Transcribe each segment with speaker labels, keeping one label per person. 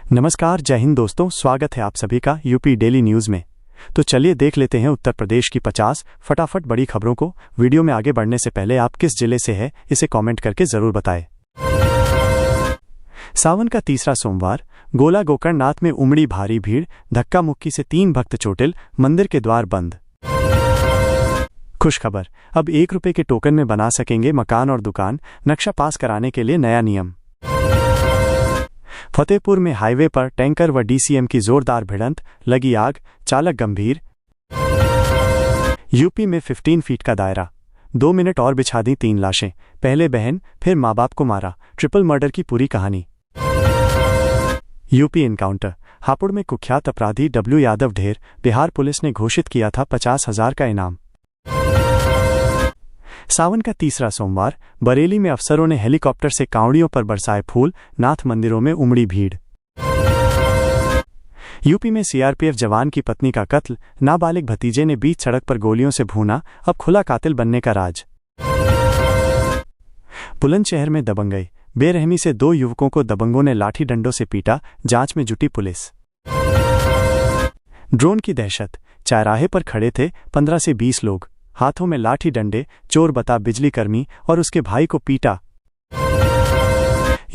Speaker 1: नमस्कार, जय हिंद दोस्तों। स्वागत है आप सभी का यूपी डेली न्यूज़ में। तो चलिए देख लेते हैं उत्तर प्रदेश की 50 फटाफट बड़ी खबरों को। वीडियो में आगे बढ़ने से पहले आप किस जिले से हैं इसे कमेंट करके जरूर बताएं। सावन का तीसरा सोमवार, गोला गोकर्णनाथ में उमड़ी भारी भीड़, धक्का मुक्की से 3 भक्त चोटिल, मंदिर के द्वार बंद। खुशखबर, अब 1 रुपये के टोकन में बना सकेंगे मकान और दुकान, नक्शा पास कराने के लिए नया नियम। फतेहपुर में हाईवे पर टैंकर व डीसीएम की जोरदार भिड़ंत, लगी आग, चालक गंभीर। यूपी में 15 फीट का दायरा, 2 मिनट और बिछा दी 3 लाशें, पहले बहन फिर माँ बाप को मारा, ट्रिपल मर्डर की पूरी कहानी। यूपी एनकाउंटर, हापुड़ में कुख्यात अपराधी डब्ल्यू यादव ढेर, बिहार पुलिस ने घोषित किया था 50,000 का इनाम। सावन का तीसरा सोमवार, बरेली में अफसरों ने हेलीकॉप्टर से कांवड़ियों पर बरसाए फूल, नाथ मंदिरों में उमड़ी भीड़। यूपी में सीआरपीएफ जवान की पत्नी का कत्ल, नाबालिग भतीजे ने बीच सड़क पर गोलियों से भूना, अब खुला कातिल बनने का राज। बुलंदशहर में दबंगई, बेरहमी से 2 युवकों को दबंगों ने लाठी डंडों से पीटा, जांच में जुटी पुलिस। ड्रोन की दहशत, चौराहे पर खड़े थे 15 से 20 लोग, हाथों में लाठी डंडे, चोर बता बिजली कर्मी और उसके भाई को पीटा।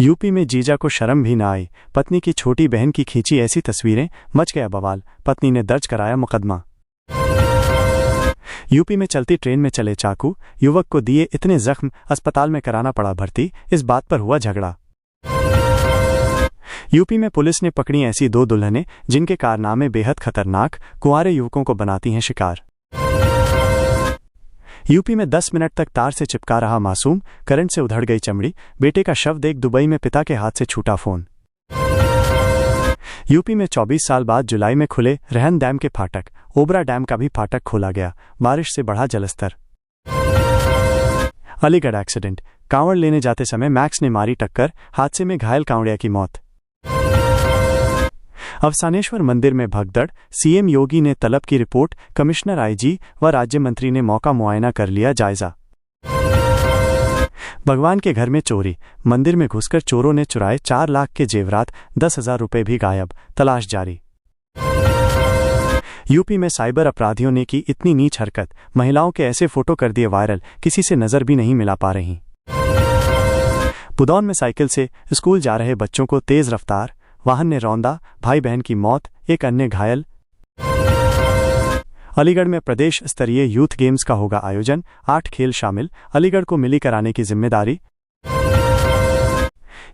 Speaker 1: यूपी में जीजा को शर्म भी न आई, पत्नी की छोटी बहन की खींची ऐसी तस्वीरें, मच गया बवाल, पत्नी ने दर्ज कराया मुकदमा। यूपी में चलती ट्रेन में चले चाकू, युवक को दिए इतने जख्म, अस्पताल में कराना पड़ा भर्ती, इस बात पर हुआ झगड़ा। यूपी में पुलिस ने पकड़ी ऐसी 2 दुल्हनें जिनके कारनामे बेहद खतरनाक, कुंवारे युवकों को बनाती हैं शिकार। यूपी में 10 मिनट तक तार से चिपका रहा मासूम, करंट से उधड़ गई चमड़ी, बेटे का शव देख दुबई में पिता के हाथ से छूटा फोन। यूपी में 24 साल बाद जुलाई में खुले रहन डैम के फाटक, ओबरा डैम का भी फाटक खोला गया, बारिश से बढ़ा जलस्तर। अलीगढ़ एक्सीडेंट, कांवड़ लेने जाते समय मैक्स ने मारी टक्कर, हादसे में घायल कांवड़िया की मौत। अवसानेश्वर मंदिर में भगदड़, सीएम योगी ने तलब की रिपोर्ट, कमिश्नर आईजी व राज्य मंत्री ने मौका मुआयना कर लिया जायजा। भगवान के घर में चोरी, मंदिर में घुसकर चोरों ने चुराए 4 लाख के जेवरात, 10,000 रुपये भी गायब, तलाश जारी। यूपी में साइबर अपराधियों ने की इतनी नीच हरकत, महिलाओं के ऐसे फोटो कर दिए वायरल, किसी से नजर भी नहीं मिला पा रही। बुदौन में साइकिल से स्कूल जा रहे बच्चों को तेज रफ्तार वाहन ने रौंदा, भाई बहन की मौत, एक अन्य घायल। अलीगढ़ में प्रदेश स्तरीय यूथ गेम्स का होगा आयोजन, 8 खेल शामिल, अलीगढ़ को मिली कराने की जिम्मेदारी।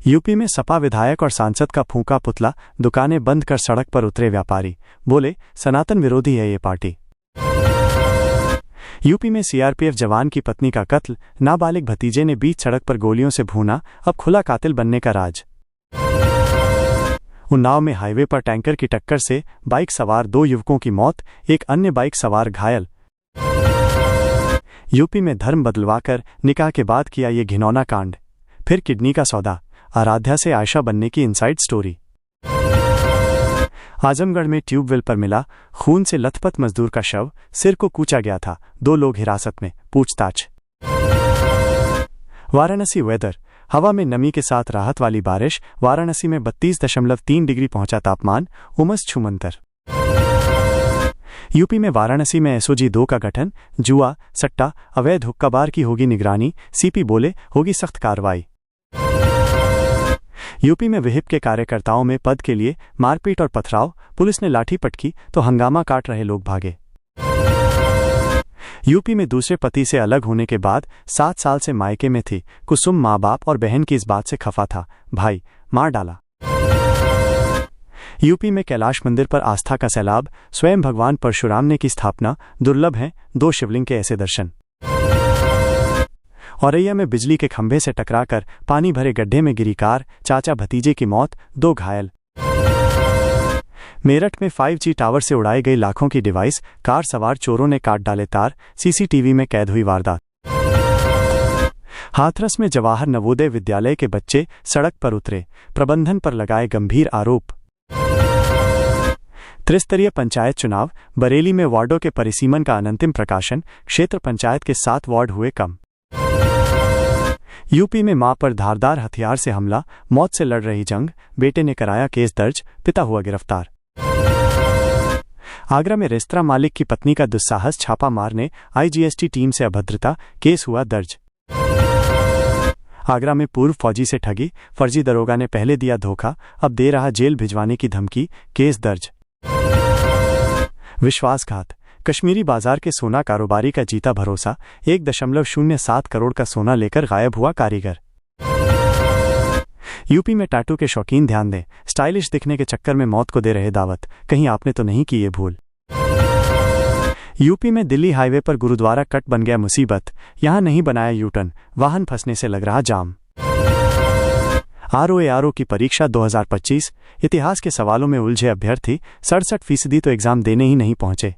Speaker 1: यूपी में सपा विधायक और सांसद का फूंका पुतला, दुकानें बंद कर सड़क पर उतरे व्यापारी, बोले सनातन विरोधी है ये पार्टी। यूपी में सीआरपीएफ जवान की पत्नी का कत्ल, नाबालिग भतीजे ने बीच सड़क पर गोलियों से भूना, अब खुला कातिल बनने का राज। उन्नाव में हाईवे पर टैंकर की टक्कर से बाइक सवार 2 युवकों की मौत, एक अन्य बाइक सवार घायल। यूपी में धर्म बदलवाकर निकाह के बाद किया ये घिनौना कांड, फिर किडनी का सौदा, आराध्या से आयशा बनने की इनसाइड स्टोरी। आजमगढ़ में ट्यूबवेल पर मिला खून से लथपथ मजदूर का शव, सिर को कूचा गया था, 2 लोग हिरासत में, पूछताछ। वाराणसी वेदर, हवा में नमी के साथ राहत वाली बारिश, वाराणसी में 32.3 डिग्री पहुंचा तापमान, उमस छूमंतर। यूपी में वाराणसी में एसओजी 2 का गठन, जुआ, सट्टा, अवैध हुक्काबार की होगी निगरानी, सीपी बोले होगी सख्त कार्रवाई। यूपी में विहिप के कार्यकर्ताओं में पद के लिए मारपीट और पथराव, पुलिस ने लाठी पटकी तो हंगामा काट रहे लोग भागे। यूपी में दूसरे पति से अलग होने के बाद 7 साल से मायके में थी कुसुम, माँ बाप और बहन की इस बात से खफा था, भाई मार डाला। यूपी में कैलाश मंदिर पर आस्था का सैलाब, स्वयं भगवान परशुराम ने की स्थापना, दुर्लभ हैं 2 शिवलिंग के ऐसे दर्शन। औरैया में बिजली के खंभे से टकराकर पानी भरे गड्ढे में गिरी कार, चाचा भतीजे की मौत, 2 घायल। मेरठ में 5G टावर से उड़ाई गई लाखों की डिवाइस, कार सवार चोरों ने काट डाले तार, सीसीटीवी में कैद हुई वारदात। हाथरस में जवाहर नवोदय विद्यालय के बच्चे सड़क पर उतरे, प्रबंधन पर लगाए गंभीर आरोप। त्रिस्तरीय पंचायत चुनाव, बरेली में वार्डों के परिसीमन का अनंतिम प्रकाशन, क्षेत्र पंचायत के 7 वार्ड हुए कम। यूपी में मां पर धारदार हथियार से हमला, मौत से लड़ रही जंग, बेटे ने कराया केस दर्ज, पिता हुआ गिरफ्तार। आगरा में रेस्तरां मालिक की पत्नी का दुस्साहस, छापा मारने आईजीएसटी टीम से अभद्रता, केस हुआ दर्ज। आगरा में पूर्व फौजी से ठगी, फर्जी दरोगा ने पहले दिया धोखा, अब दे रहा जेल भिजवाने की धमकी, केस दर्ज। विश्वासघात, कश्मीरी बाजार के सोना कारोबारी का जीता भरोसा, 1.07 करोड़ का सोना लेकर गायब हुआ कारीगर। यूपी में टैटू के शौकीन ध्यान दें, स्टाइलिश दिखने के चक्कर में मौत को दे रहे दावत, कहीं आपने तो नहीं की ये भूल। यूपी में दिल्ली हाईवे पर गुरुद्वारा कट बन गया मुसीबत, यहां नहीं बनाया यूटर्न, वाहन फंसने से लग रहा जाम। आरओ की परीक्षा 2025, इतिहास के सवालों में उलझे अभ्यर्थी, 67% तो एग्जाम देने ही नहीं पहुंचे।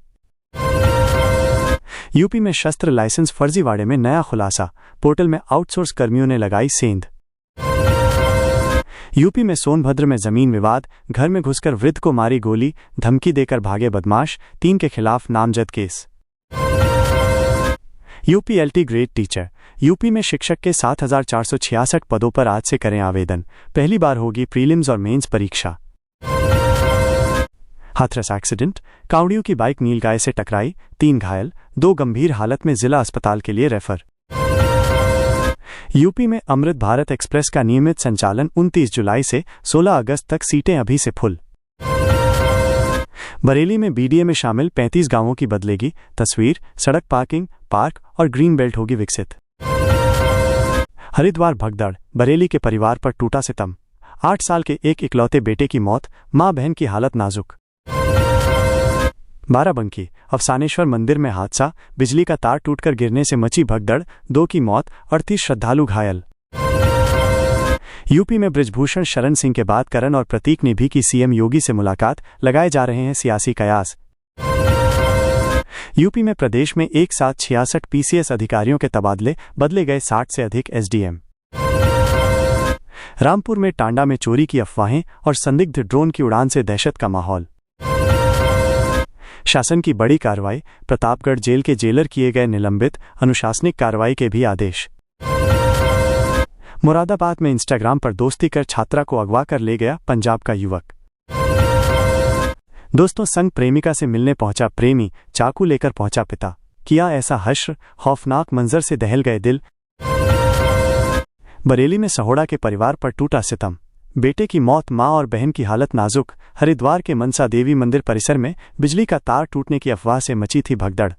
Speaker 1: यूपी में शस्त्र लाइसेंस फर्जीवाड़े में नया खुलासा, पोर्टल में आउटसोर्स कर्मियों ने लगाई सेंध। यूपी में सोनभद्र में जमीन विवाद, घर में घुसकर वृद्ध को मारी गोली, धमकी देकर भागे बदमाश, 3 के खिलाफ नामजद case. UP LT grade teacher, UP में शिक्षक के 7,466 पदों पर आज से करें आवेदन, पहली बार होगी प्रीलिम्स और मेंस परीक्षा। हाथरस एक्सीडेंट, कांवड़ियों की बाइक नीलगाय से टकराई, 3 घायल, 2 गंभीर हालत में जिला अस्पताल के लिए रेफर। यूपी में अमृत भारत एक्सप्रेस का नियमित संचालन 29 जुलाई से 16 अगस्त तक, सीटें अभी से फुल। बरेली में बीडीए में शामिल 35 गांवों की बदलेगी तस्वीर, सड़क, पार्किंग, पार्क और ग्रीन बेल्ट होगी विकसित। हरिद्वार भगदड़, बरेली के परिवार पर टूटा सितम, 8 साल के एक इकलौते बेटे की मौत, मां बहन की हालत नाजुक। बाराबंकी, अफसानेश्वर मंदिर में हादसा, बिजली का तार टूटकर गिरने से मची भगदड़, 2 की मौत, 38 श्रद्धालु घायल। यूपी में बृजभूषण शरण सिंह के बाद करण और प्रतीक ने भी की सीएम योगी से मुलाकात, लगाए जा रहे हैं सियासी कयास। यूपी में प्रदेश में एक साथ 66 पीसीएस अधिकारियों के तबादले, बदले गए 60 से अधिक एसडीएम। रामपुर में टांडा में चोरी की अफवाहें और संदिग्ध ड्रोन की उड़ान से दहशत का माहौल। शासन की बड़ी कार्रवाई, प्रतापगढ़ जेल के जेलर किए गए निलंबित, अनुशासनिक कार्रवाई के भी आदेश। मुरादाबाद में इंस्टाग्राम पर दोस्ती कर छात्रा को अगवा कर ले गया पंजाब का युवक। दोस्तों संग प्रेमिका से मिलने पहुंचा प्रेमी, चाकू लेकर पहुंचा पिता, किया ऐसा हश्र, खौफनाक मंजर से दहल गए दिल। बरेली में सहोड़ा के परिवार पर टूटा सितम, बेटे की मौत, मां और बहन की हालत नाजुक। हरिद्वार के मनसा देवी मंदिर परिसर में बिजली का तार टूटने की अफवाह से मची थी भगदड़।